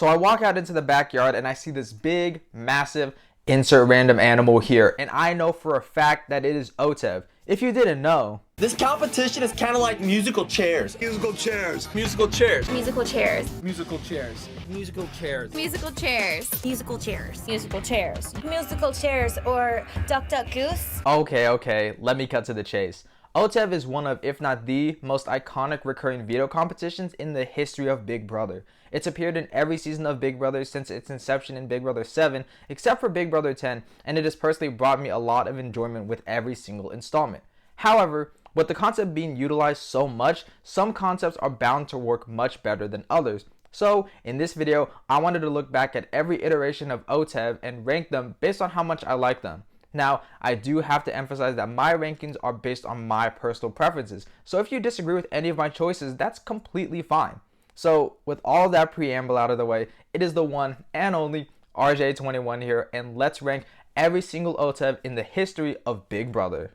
So I walk out into the backyard and I see this big, massive, insert random animal here. And I know for a fact that it is OTEV. If you didn't know. This competition is kind of like musical chairs. Musical chairs. Musical chairs. Musical chairs. Musical chairs. Musical chairs. Musical chairs. Musical chairs. Musical chairs. Musical chairs or Duck Duck Goose. Okay, let me cut to the chase. OTEV is one of, if not the, most iconic recurring veto competitions in the history of Big Brother. It's appeared in every season of Big Brother since its inception in Big Brother 7, except for Big Brother 10, and it has personally brought me a lot of enjoyment with every single installment. However, with the concept being utilized so much, some concepts are bound to work much better than others. So, in this video, I wanted to look back at every iteration of OTEV and rank them based on how much I like them. Now, I do have to emphasize that my rankings are based on my personal preferences, so if you disagree with any of my choices, that's completely fine. So, with all of that preamble out of the way, it is the one and only RJ21 here, and let's rank every single OTEV in the history of Big Brother.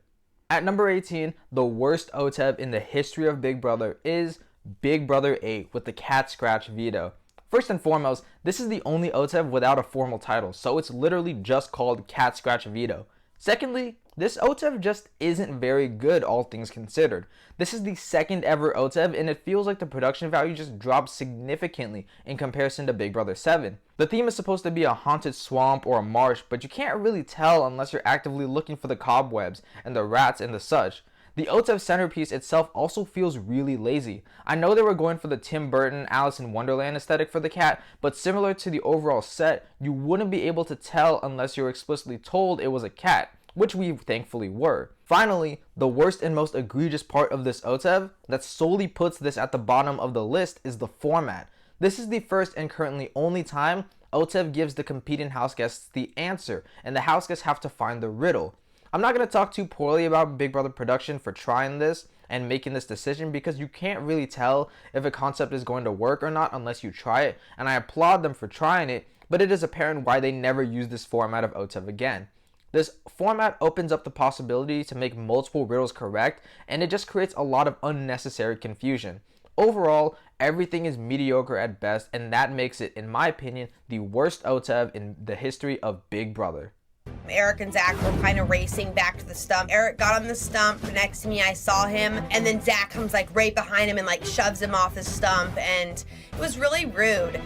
At number 18, the worst OTEV in the history of Big Brother is Big Brother 8 with the cat scratch veto. First and foremost, this is the only OTEV without a formal title, so it's literally just called Cat Scratch Veto. Secondly, this OTEV just isn't very good, all things considered. This is the second ever OTEV, and it feels like the production value just dropped significantly in comparison to Big Brother 7. The theme is supposed to be a haunted swamp or a marsh, but you can't really tell unless you're actively looking for the cobwebs and the rats and the such. The OTEV centerpiece itself also feels really lazy. I know they were going for the Tim Burton Alice in Wonderland aesthetic for the cat, but similar to the overall set, you wouldn't be able to tell unless you were explicitly told it was a cat, which we thankfully were. Finally, the worst and most egregious part of this OTEV that solely puts this at the bottom of the list is the format. This is the first and currently only time OTEV gives the competing house guests the answer, and the house guests have to find the riddle. I'm not going to talk too poorly about Big Brother production for trying this and making this decision because you can't really tell if a concept is going to work or not unless you try it, and I applaud them for trying it, but it is apparent why they never use this format of OTEV again. This format opens up the possibility to make multiple riddles correct, and it just creates a lot of unnecessary confusion. Overall, everything is mediocre at best, and that makes it, in my opinion, the worst OTEV in the history of Big Brother. Eric and Zach were kind of racing back to the stump. Eric got on the stump next to me, I saw him, and then Zach comes like right behind him and like shoves him off the stump, and it was really rude.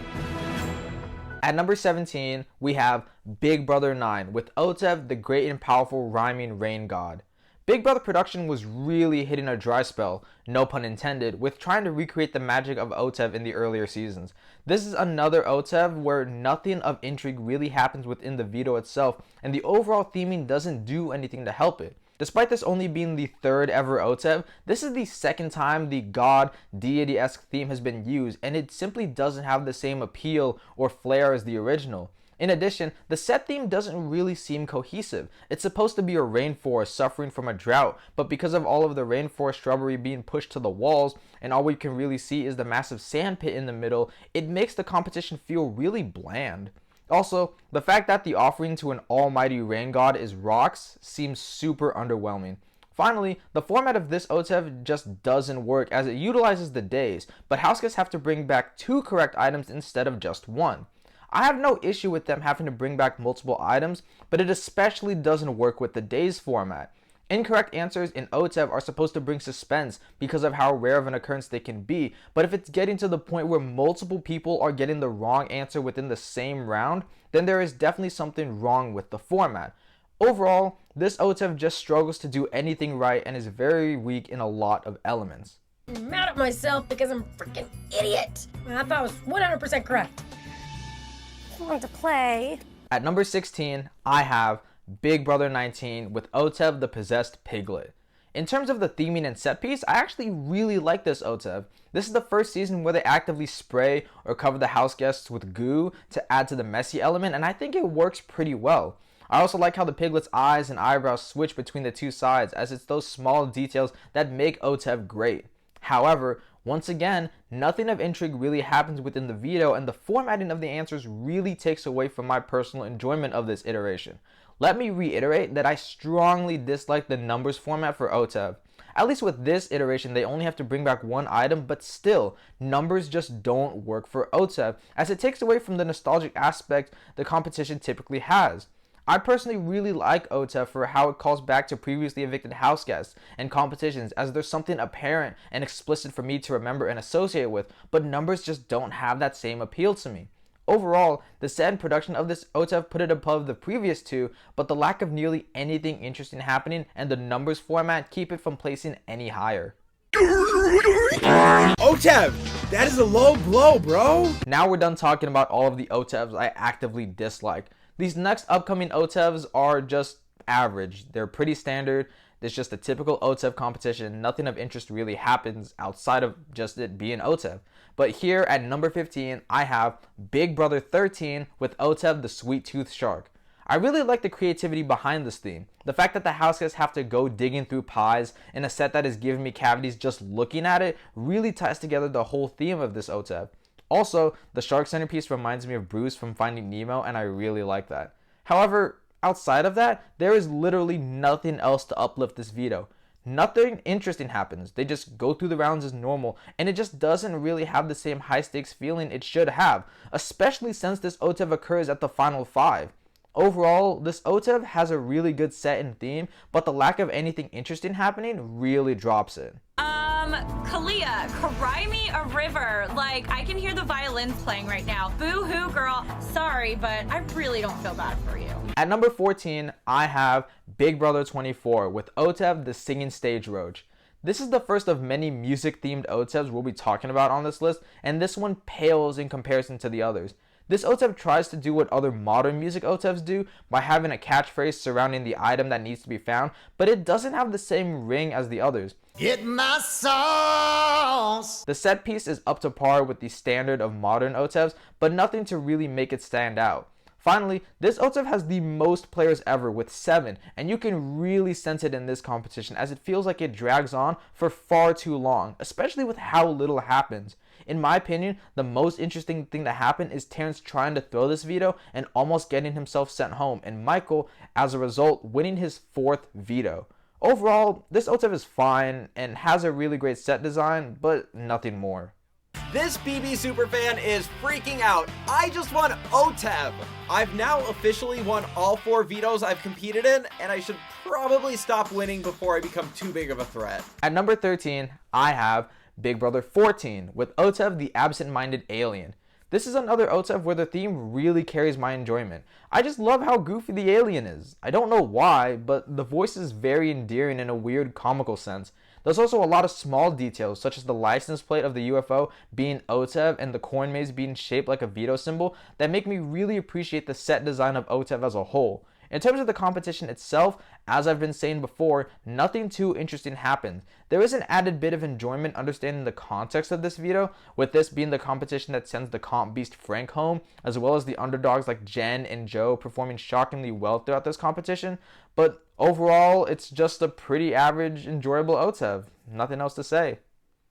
At number 17, we have Big Brother 9 with OTEV, the great and powerful rhyming rain god. Big Brother production was really hitting a dry spell, no pun intended, with trying to recreate the magic of OTEV in the earlier seasons. This is another OTEV where nothing of intrigue really happens within the veto itself, and the overall theming doesn't do anything to help it. Despite this only being the third ever OTEV, this is the second time the god deity-esque theme has been used, and it simply doesn't have the same appeal or flair as the original. In addition, the set theme doesn't really seem cohesive. It's supposed to be a rainforest suffering from a drought, but because of all of the rainforest shrubbery being pushed to the walls, and all we can really see is the massive sand pit in the middle, it makes the competition feel really bland. Also, the fact that the offering to an almighty rain god is rocks seems super underwhelming. Finally, the format of this OTEV just doesn't work as it utilizes the days, but house guests have to bring back 2 correct items instead of just 1. I have no issue with them having to bring back multiple items, but it especially doesn't work with the days format. Incorrect answers in OTEV are supposed to bring suspense because of how rare of an occurrence they can be, but if it's getting to the point where multiple people are getting the wrong answer within the same round, then there is definitely something wrong with the format. Overall, this OTEV just struggles to do anything right and is very weak in a lot of elements. I'm mad at myself because I'm a freaking idiot. I thought I was 100% correct. I want to play. At number 16, I have Big Brother 19 with OTEV the Possessed Piglet. In terms of the theming and set piece, I actually really like this OTEV. This is the first season where they actively spray or cover the house guests with goo to add to the messy element, and I think it works pretty well. I also like how the piglet's eyes and eyebrows switch between the two sides, as it's those small details that make OTEV great. However, once again, nothing of intrigue really happens within the veto, and the formatting of the answers really takes away from my personal enjoyment of this iteration. Let me reiterate that I strongly dislike the numbers format for OTEV. At least with this iteration, they only have to bring back one item, but still, numbers just don't work for OTEV, as it takes away from the nostalgic aspect the competition typically has. I personally really like OTEV for how it calls back to previously evicted house guests and competitions, as there's something apparent and explicit for me to remember and associate with, but numbers just don't have that same appeal to me. Overall, the set and production of this OTEV put it above the previous two, but the lack of nearly anything interesting happening and the numbers format keep it from placing any higher. OTEV, that is a low blow, bro. Now we're done talking about all of the OTEVs I actively dislike. These next upcoming OTEVs are just average. They're pretty standard. It's just a typical OTEV competition. Nothing of interest really happens outside of just it being OTEV. But here at number 15, I have Big Brother 13 with OTEV the Sweet Tooth Shark. I really like the creativity behind this theme. The fact that the house guests have to go digging through pies in a set that is giving me cavities just looking at it really ties together the whole theme of this OTEV. Also, the shark centerpiece reminds me of Bruce from Finding Nemo, and I really like that. However, outside of that, there is literally nothing else to uplift this veto. Nothing interesting happens. They just go through the rounds as normal, and it just doesn't really have the same high stakes feeling it should have, especially since this OTEV occurs at the final 5. Overall, this OTEV has a really good set and theme, but the lack of anything interesting happening really drops it. Kalia, cry me a river. Like, I can hear the violins playing right now. Boo-hoo, girl. Sorry, but I really don't feel bad for you. At number 14, I have Big Brother 24 with OTEV the Singing Stage Roach. This is the first of many music-themed OTEVs we'll be talking about on this list, and this one pales in comparison to the others. This OTEV tries to do what other modern music OTEVs do by having a catchphrase surrounding the item that needs to be found, but it doesn't have the same ring as the others. Get my sauce. The set piece is up to par with the standard of modern OTEVs, but nothing to really make it stand out. Finally, this OTEV has the most players ever with 7, and you can really sense it in this competition as it feels like it drags on for far too long, especially with how little happens. In my opinion, the most interesting thing that happened is Terrence trying to throw this veto and almost getting himself sent home, and Michael, as a result, winning his 4th veto. Overall, this OTEV is fine and has a really great set design, but nothing more. This BB superfan is freaking out. I just won OTEV. I've now officially won all 4 vetoes I've competed in, and I should probably stop winning before I become too big of a threat. At number 13, I have Big Brother 14 with OTEV the Absent-Minded Alien. This is another OTEV where the theme really carries my enjoyment. I just love how goofy the alien is. I don't know why, but the voice is very endearing in a weird comical sense. There's also a lot of small details, such as the license plate of the UFO being OTEV and the coin maze being shaped like a veto symbol, that make me really appreciate the set design of OTEV as a whole. In terms of the competition itself, as I've been saying before, nothing too interesting happened. There is an added bit of enjoyment understanding the context of this veto, with this being the competition that sends the comp beast Frank home, as well as the underdogs like Jen and Joe performing shockingly well throughout this competition. But overall, it's just a pretty average, enjoyable OTEV. Nothing else to say.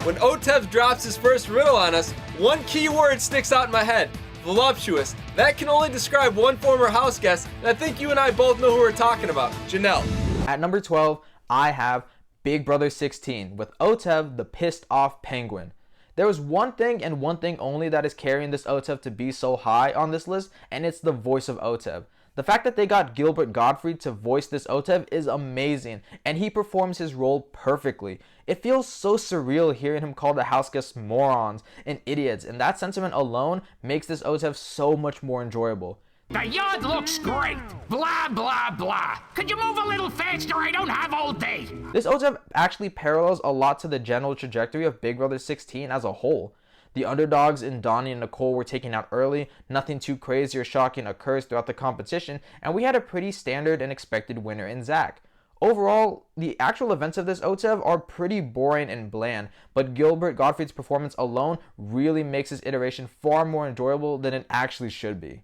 When OTEV drops his first riddle on us, one key word sticks out in my head. Voluptuous. That can only describe one former house guest, and I think you and I both know who we're talking about. Janelle. At number 12, I have Big Brother 16 with OTEV the Pissed Off Penguin. There is one thing and one thing only that is carrying this OTEV to be so high on this list, and it's the voice of OTEV. The fact that they got Gilbert Gottfried to voice this OTEV is amazing, and he performs his role perfectly. It feels so surreal hearing him call the house guests morons and idiots, and that sentiment alone makes this OTEV so much more enjoyable. The yard looks great. Blah, blah, blah. Could you move a little faster? I don't have all day. This OTEV actually parallels a lot to the general trajectory of Big Brother 16 as a whole. The underdogs in Donnie and Nicole were taken out early, nothing too crazy or shocking occurs throughout the competition, and we had a pretty standard and expected winner in Zach. Overall, the actual events of this OTEV are pretty boring and bland, but Gilbert Gottfried's performance alone really makes this iteration far more enjoyable than it actually should be.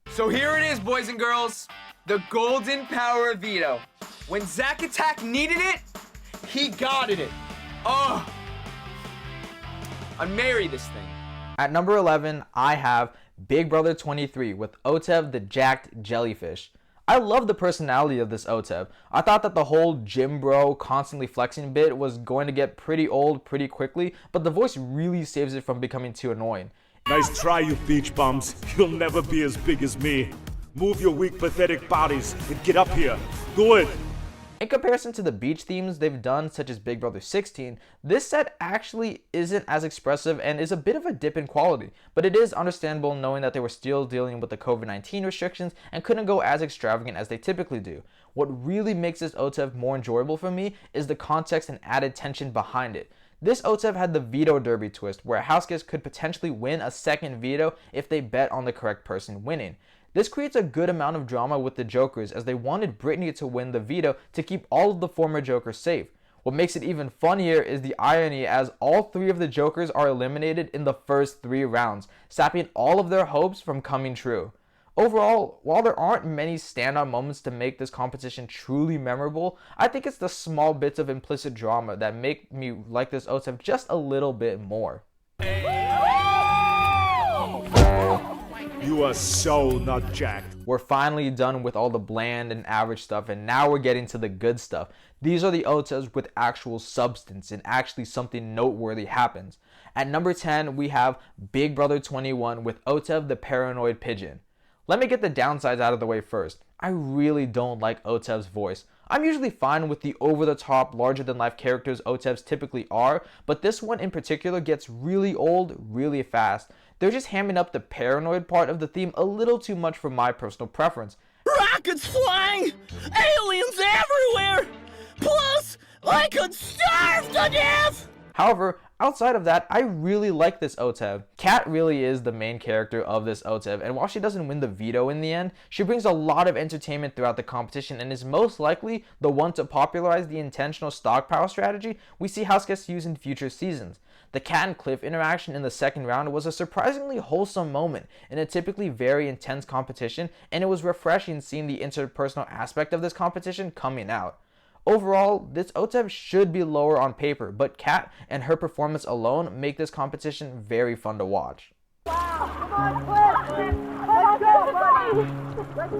So here it is, boys and girls. The golden power of veto. When Zack Attack needed it, he got it. Oh, I'd marry this thing. At number 11, I have Big Brother 23 with OTEV the Jacked Jellyfish. I love the personality of this OTEV. I thought that the whole gym bro constantly flexing bit was going to get pretty old pretty quickly, but the voice really saves it from becoming too annoying. Nice try, you beach bums. You'll never be as big as me. Move your weak, pathetic bodies and get up here. Do it. In comparison to the beach themes they've done, such as Big Brother 16, this set actually isn't as expressive and is a bit of a dip in quality, but it is understandable knowing that they were still dealing with the COVID-19 restrictions and couldn't go as extravagant as they typically do. What really makes this OTEV more enjoyable for me is the context and added tension behind it. This OTEV had the veto derby twist, where a house guest could potentially win a second veto if they bet on the correct person winning. This creates a good amount of drama with the Jokers, as they wanted Brittany to win the veto to keep all of the former Jokers safe. What makes it even funnier is the irony, as all 3 of the Jokers are eliminated in the first 3 rounds, sapping all of their hopes from coming true. Overall, while there aren't many standout moments to make this competition truly memorable, I think it's the small bits of implicit drama that make me like this OTEV just a little bit more. You are so not jacked. We're finally done with all the bland and average stuff, and now we're getting to the good stuff. These are the OTEVs with actual substance and actually something noteworthy happens. At number 10, we have Big Brother 21 with OTEV the Paranoid Pigeon. Let me get the downsides out of the way first. I really don't like OTEV's voice. I'm usually fine with the over-the-top, larger-than-life characters OTEVs typically are, but this one in particular gets really old really fast. They're just hamming up the paranoid part of the theme a little too much for my personal preference. Rockets flying! Aliens everywhere! Plus, I could starve to death! However, outside of that, I really like this OTEV. Kat really is the main character of this OTEV, and while she doesn't win the veto in the end, she brings a lot of entertainment throughout the competition and is most likely the one to popularize the intentional stockpile strategy we see house guests use in future seasons. The Kat and Cliff interaction in the second round was a surprisingly wholesome moment in a typically very intense competition, and it was refreshing seeing the interpersonal aspect of this competition coming out. Overall, this OTEV should be lower on paper, but Kat and her performance alone make this competition very fun to watch. Wow, come on, Cliff! Let's go, buddy! Let's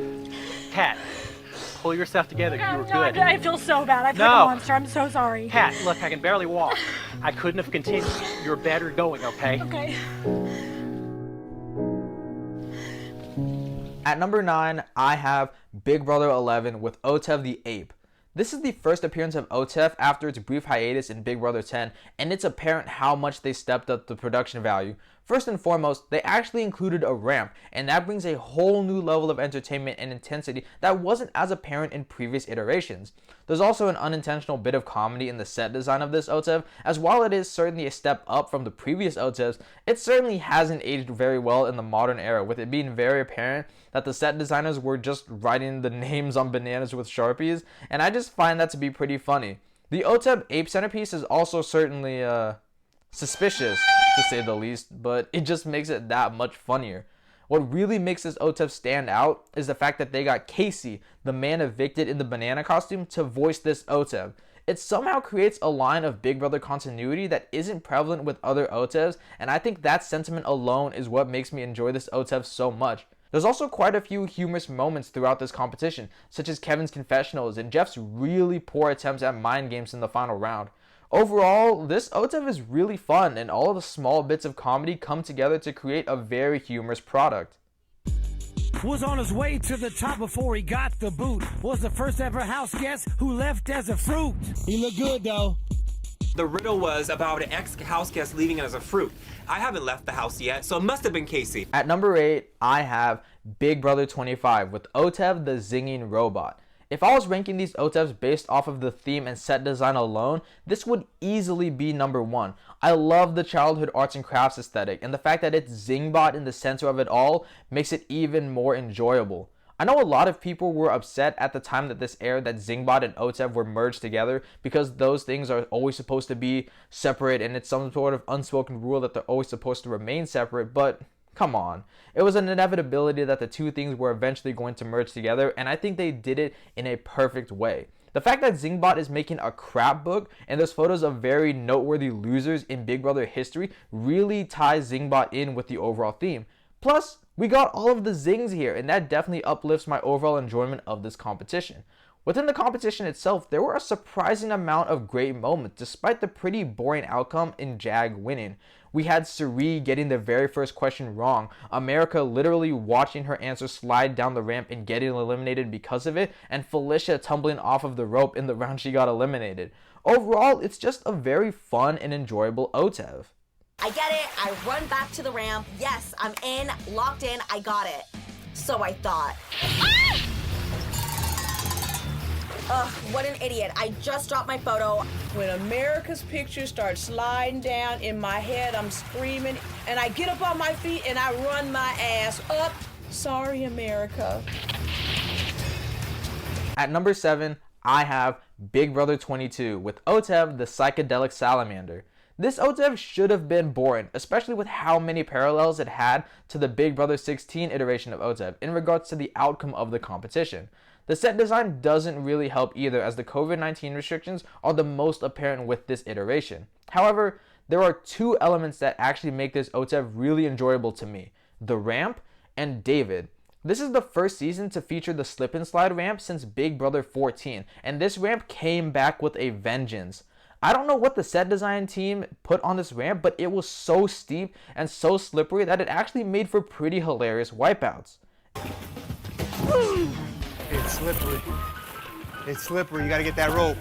go! Kat, pull yourself together. You were good. I feel so bad. I feel like a monster. I'm so sorry. Kat, look, I can barely walk. I couldn't have continued. You're better going, okay? Okay. At number 9, I have Big Brother 11 with OTEV the Ape. This is the first appearance of OTEV after its brief hiatus in Big Brother 10, and it's apparent how much they stepped up the production value. First and foremost, they actually included a ramp, and that brings a whole new level of entertainment and intensity that wasn't as apparent in previous iterations. There's also an unintentional bit of comedy in the set design of this OTEV, as while it is certainly a step up from the previous OTEVs, it certainly hasn't aged very well in the modern era, with it being very apparent that the set designers were just writing the names on bananas with Sharpies, and I just find that to be pretty funny. The OTEV Ape centerpiece is also certainly, suspicious, to say the least, but it just makes it that much funnier. What really makes this OTEV stand out is the fact that they got Casey, the man evicted in the banana costume, to voice this OTEV. It somehow creates a line of Big Brother continuity that isn't prevalent with other OTEVs, and I think that sentiment alone is what makes me enjoy this OTEV so much. There's also quite a few humorous moments throughout this competition, such as Kevin's confessionals and Jeff's really poor attempts at mind games in the final round. Overall, this OTEV is really fun, and all of the small bits of comedy come together to create a very humorous product. Was on his way to the top before he got the boot. Was the first ever house guest who left as a fruit. He looked good though. The riddle was about an ex-house guest leaving as a fruit. I haven't left the house yet, so it must have been Casey. At number 8, I have Big Brother 25 with OTEV the Zinging Robot. If I was ranking these OTEVs based off of the theme and set design alone, this would easily be number 1. I love the childhood arts and crafts aesthetic, and the fact that it's Zingbot in the center of it all makes it even more enjoyable. I know a lot of people were upset at the time that this aired that Zingbot and OTEV were merged together because those things are always supposed to be separate and it's some sort of unspoken rule that they're always supposed to remain separate, but come on. It was an inevitability that the two things were eventually going to merge together, and I think they did it in a perfect way. The fact that Zingbot is making a crap book and there's photos of very noteworthy losers in Big Brother history really ties Zingbot in with the overall theme. Plus, we got all of the zings here, and that definitely uplifts my overall enjoyment of this competition. Within the competition itself, there were a surprising amount of great moments, despite the pretty boring outcome in Jag winning. We had Suri getting the very first question wrong, America literally watching her answer slide down the ramp and getting eliminated because of it, and Felicia tumbling off of the rope in the round she got eliminated. Overall, it's just a very fun and enjoyable OTEV. I get it, I run back to the ramp. Yes, I'm in, locked in, I got it. So I thought. Ugh, what an idiot. I just dropped my photo. When America's picture starts sliding down in my head, I'm screaming, and I get up on my feet and I run my ass up. Sorry, America. At number 7, I have Big Brother 22 with OTEV the Psychedelic Salamander. This OTEV should have been boring, especially with how many parallels it had to the Big Brother 16 iteration of OTEV in regards to the outcome of the competition. The set design doesn't really help either, as the COVID-19 restrictions are the most apparent with this iteration. However, there are 2 elements that actually make this OTEV really enjoyable to me: the ramp and David. This is the first season to feature the slip and slide ramp since Big Brother 14, and this ramp came back with a vengeance. I don't know what the set design team put on this ramp, but it was so steep and so slippery that it actually made for pretty hilarious wipeouts. It's slippery. It's slippery. You gotta get that rope.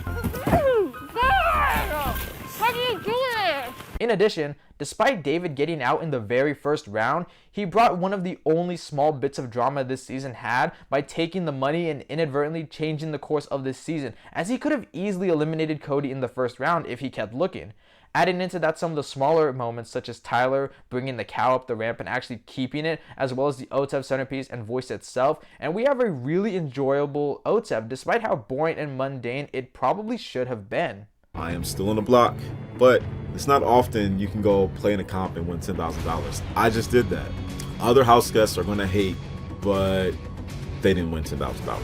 How do you do it? In addition, despite David getting out in the very first round, he brought one of the only small bits of drama this season had by taking the money and inadvertently changing the course of this season, as he could have easily eliminated Cody in the first round if he kept looking. Adding into that some of the smaller moments, such as Tyler bringing the cow up the ramp and actually keeping it, as well as the OTEV centerpiece and voice itself, and we have a really enjoyable OTEV despite how boring and mundane it probably should have been. I am still on the block, but it's not often you can go play in a comp and win $10,000. I just did that. Other house guests are gonna hate, but they didn't win $10,000.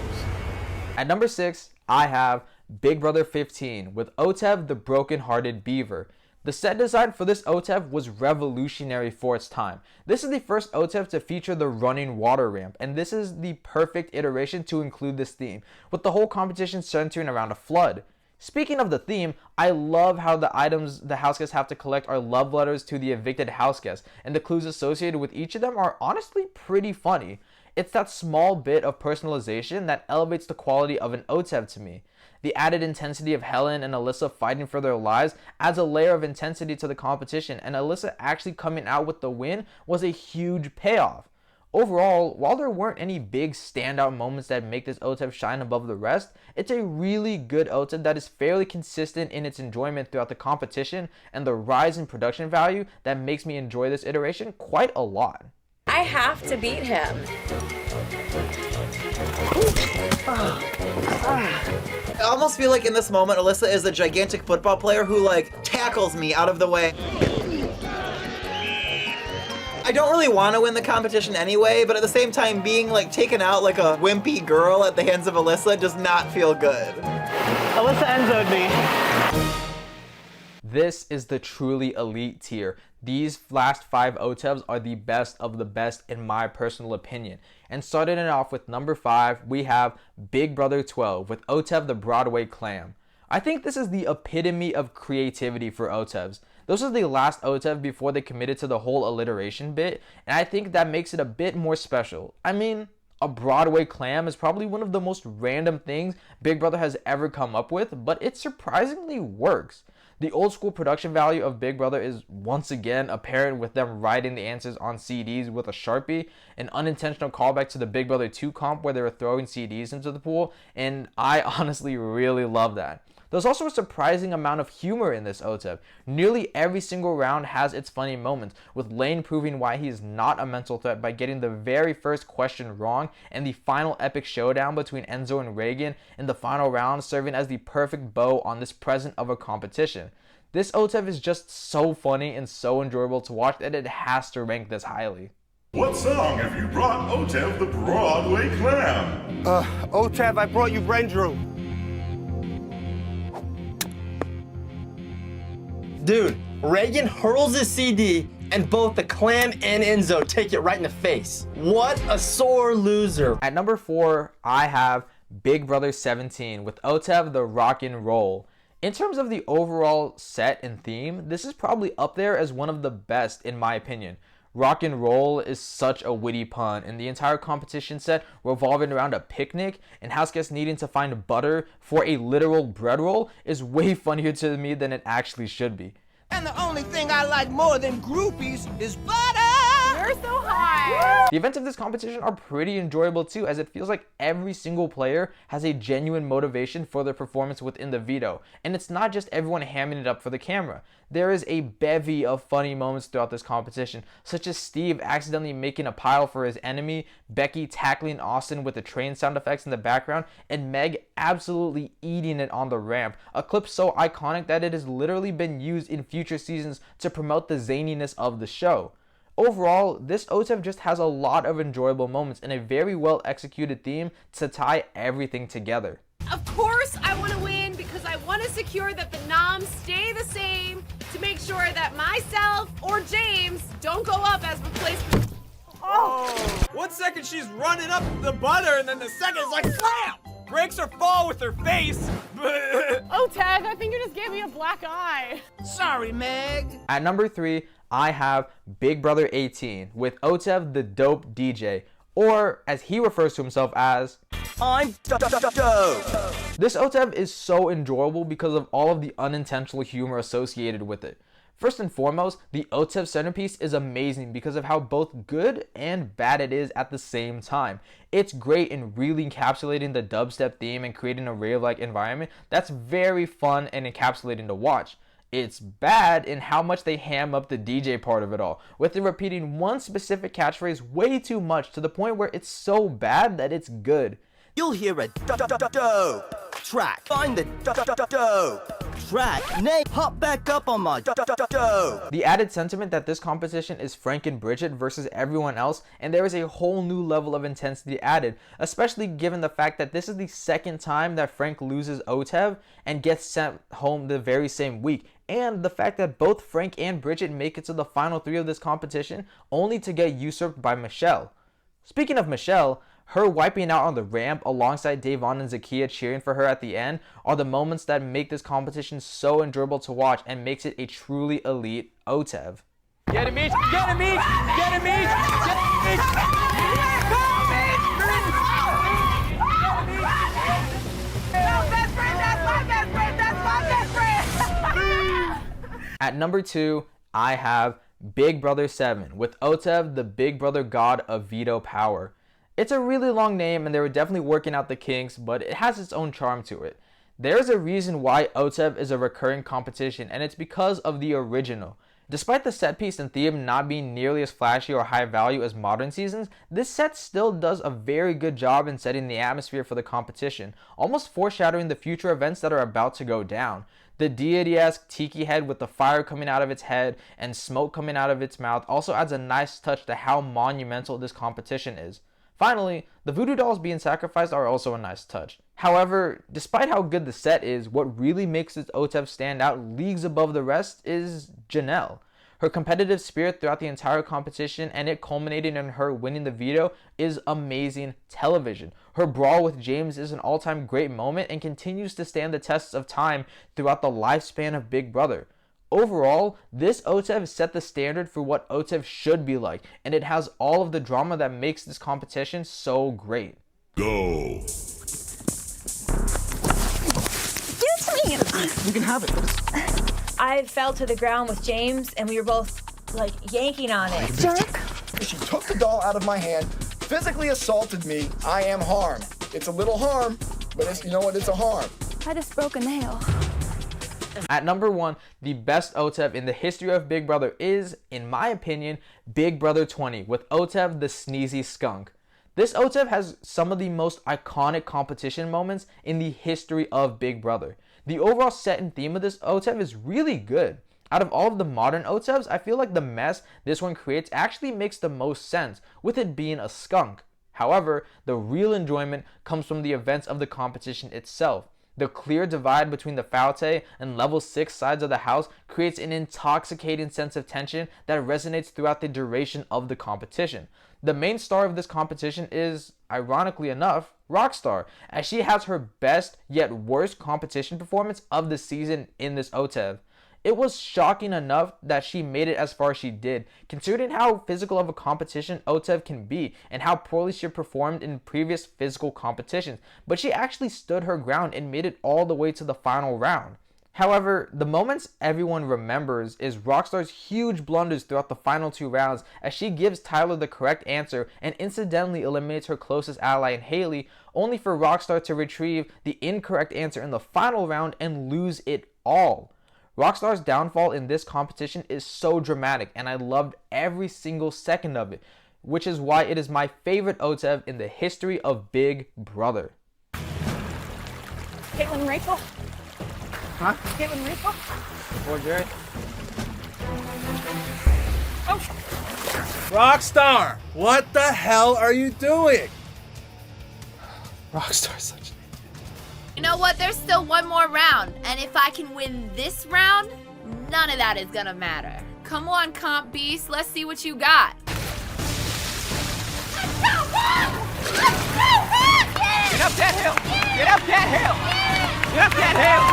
At number 6, I have Big Brother 15 with OTEV the Broken Hearted Beaver. The set design for this OTEV was revolutionary for its time. This is the first OTEV to feature the running water ramp, and this is the perfect iteration to include this theme, with the whole competition centering around a flood. Speaking of the theme, I love how the items the house guests have to collect are love letters to the evicted house guests, and the clues associated with each of them are honestly pretty funny. It's that small bit of personalization that elevates the quality of an OTEV to me. The added intensity of Helen and Alyssa fighting for their lives adds a layer of intensity to the competition, and Alyssa actually coming out with the win was a huge payoff. Overall, while there weren't any big standout moments that make this OTEV shine above the rest, it's a really good OTEV that is fairly consistent in its enjoyment throughout the competition, and the rise in production value that makes me enjoy this iteration quite a lot. I have to beat him. I almost feel like in this moment, Alyssa is a gigantic football player who, like, tackles me out of the way. I don't really want to win the competition anyway, but at the same time, being, like, taken out like a wimpy girl at the hands of Alyssa does not feel good. Alyssa enzoed me. This is the truly elite tier. These last 5 OTEVs are the best of the best in my personal opinion. And starting it off with number 5, we have Big Brother 12 with OTEV the Broadway Clam. I think this is the epitome of creativity for OTEVs. This was the last OTEV before they committed to the whole alliteration bit, and I think that makes it a bit more special. I mean, a Broadway clam is probably one of the most random things Big Brother has ever come up with, but it surprisingly works. The old school production value of Big Brother is once again apparent with them writing the answers on CDs with a Sharpie, an unintentional callback to the Big Brother 2 comp where they were throwing CDs into the pool, and I honestly really love that. There's also a surprising amount of humor in this OTEV. Nearly every single round has its funny moments, with Lane proving why he is not a mental threat by getting the very first question wrong, and the final epic showdown between Enzo and Reagan in the final round serving as the perfect bow on this present of a competition. This OTEV is just so funny and so enjoyable to watch that it has to rank this highly. What song have you brought OTEV the Broadway Clam? OTEV, I brought you Brendrew. Dude, Reagan hurls his CD and both the Clam and Enzo take it right in the face. What a sore loser. At number 4, I have Big Brother 17 with OTEV the Rock and Roll. In terms of the overall set and theme, this is probably up there as one of the best in my opinion. Rock and roll is such a witty pun, and the entire competition set revolving around a picnic and house guests needing to find butter for a literal bread roll is way funnier to me than it actually should be. And the only thing I like more than groupies is butter! You're so high! The events of this competition are pretty enjoyable too, as it feels like every single player has a genuine motivation for their performance within the veto, and it's not just everyone hamming it up for the camera. There is a bevy of funny moments throughout this competition, such as Steve accidentally making a pile for his enemy, Becky tackling Austin with the train sound effects in the background, and Meg absolutely eating it on the ramp, a clip so iconic that it has literally been used in future seasons to promote the zaniness of the show. Overall, this OTEV just has a lot of enjoyable moments and a very well executed theme to tie everything together. Of course I want to win because I want to secure that the noms stay the same to make sure that myself or James don't go up as replacement. Oh! 1 second she's running up the butter and then the second is like slam! Breaks her fall with her face. Oh, Tag, I think you just gave me a black eye. Sorry, Meg. At number 3, I have Big Brother 18 with OTEV the Dope DJ, or as he refers to himself as, I'm dope. This OTEV is so enjoyable because of all of the unintentional humor associated with it. First and foremost, the OTEV centerpiece is amazing because of how both good and bad it is at the same time. It's great in really encapsulating the dubstep theme and creating a rave-like environment that's very fun and encapsulating to watch. It's bad in how much they ham up the DJ part of it all, with them repeating one specific catchphrase way too much to the point where it's so bad that it's good. You'll hear a dope track. Find the dope track. Nay, hop back up on my dope. The added sentiment that this competition is Frank and Bridget versus everyone else, and there is a whole new level of intensity added, especially given the fact that this is the second time that Frank loses OTEV and gets sent home the very same week, and the fact that both Frank and Bridget make it to the final 3 of this competition only to get usurped by Michelle. Speaking of Michelle, her wiping out on the ramp alongside Davon and Zakiya cheering for her at the end are the moments that make this competition so enjoyable to watch and makes it a truly elite OTEV. Get him each! Get him each! Get him each! Get him each! At number 2, I have Big Brother 7 with OTEV the Big Brother God of Veto Power. It's a really long name and they were definitely working out the kinks, but it has its own charm to it. There's a reason why OTEV is a recurring competition, and it's because of the original. Despite the set piece and theme not being nearly as flashy or high value as modern seasons, this set still does a very good job in setting the atmosphere for the competition, almost foreshadowing the future events that are about to go down. The deity-esque tiki head with the fire coming out of its head and smoke coming out of its mouth also adds a nice touch to how monumental this competition is. Finally, the voodoo dolls being sacrificed are also a nice touch. However, despite how good the set is, what really makes this OTEV stand out leagues above the rest is Janelle. Her competitive spirit throughout the entire competition and it culminating in her winning the veto is amazing television. Her brawl with James is an all-time great moment and continues to stand the tests of time throughout the lifespan of Big Brother. Overall, this OTEV set the standard for what OTEV should be like, and it has all of the drama that makes this competition so great. Go. Give it to me! You can have it. I fell to the ground with James, and we were both, like, yanking on it. Jerk! She took the doll out of my hand, physically assaulted me. I am harmed. It's a little harm, but it's, you know what? It's a harm. I just broke a nail. At number 1, the best OTEV in the history of Big Brother is, in my opinion, Big Brother 20 with OTEV the Sneezy Skunk. This OTEV has some of the most iconic competition moments in the history of Big Brother. The overall set and theme of this OTEV is really good. Out of all of the modern OTEVs, I feel like the mess this one creates actually makes the most sense, with it being a skunk. However, the real enjoyment comes from the events of the competition itself. The clear divide between the Faute and level 6 sides of the house creates an intoxicating sense of tension that resonates throughout the duration of the competition. The main star of this competition is, ironically enough, Rockstar, as she has her best yet worst competition performance of the season in this OTEV. It was shocking enough that she made it as far as she did, considering how physical of a competition OTEV can be and how poorly she performed in previous physical competitions, but she actually stood her ground and made it all the way to the final round. However, the moments everyone remembers is Rockstar's huge blunders throughout the final 2 rounds as she gives Tyler the correct answer and incidentally eliminates her closest ally in Haley, only for Rockstar to retrieve the incorrect answer in the final round and lose it all. Rockstar's downfall in this competition is so dramatic, and I loved every single second of it, which is why it is my favorite OTEV in the history of Big Brother. Caitlin Rachel? Huh? Caitlin Rachel? Or Jared? Oh. Rockstar, what the hell are you doing? Rockstar's such. You know what? There's still one more round, and if I can win this round, none of that is gonna matter. Come on, Comp Beast, let's see what you got. Let's go, Rock! Let's go, Rock! Yeah! Get up that hill! Get up that hill! Get up that hill!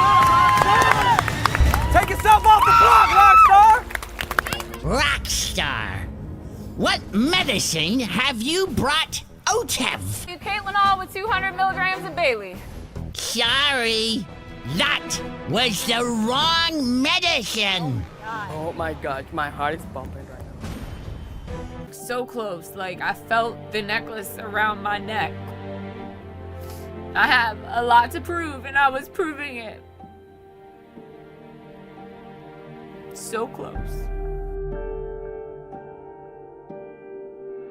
Take yourself off the clock, Rockstar! Rockstar, what medicine have you brought OTEV? You Caitlin all with 200 milligrams of Bailey. Sorry, that was the wrong medicine. Oh my god, my heart is bumping right now. So close, like I felt the necklace around my neck. I have a lot to prove, and I was proving it. So close.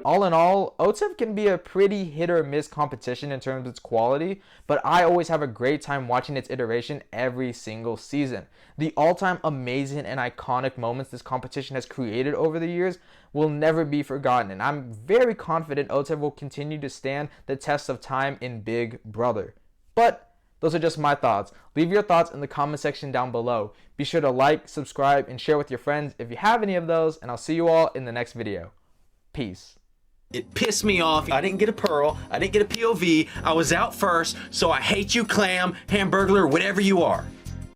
All in all, OTEV can be a pretty hit or miss competition in terms of its quality, but I always have a great time watching its iteration every single season. The all-time amazing and iconic moments this competition has created over the years will never be forgotten, and I'm very confident OTEV will continue to stand the test of time in Big Brother. But those are just my thoughts. Leave your thoughts in the comment section down below. Be sure to like, subscribe, and share with your friends if you have any of those, and I'll see you all in the next video. Peace. It pissed me off. I didn't get a pearl. I didn't get a POV. I was out first, so I hate you, clam, hamburglar, whatever you are.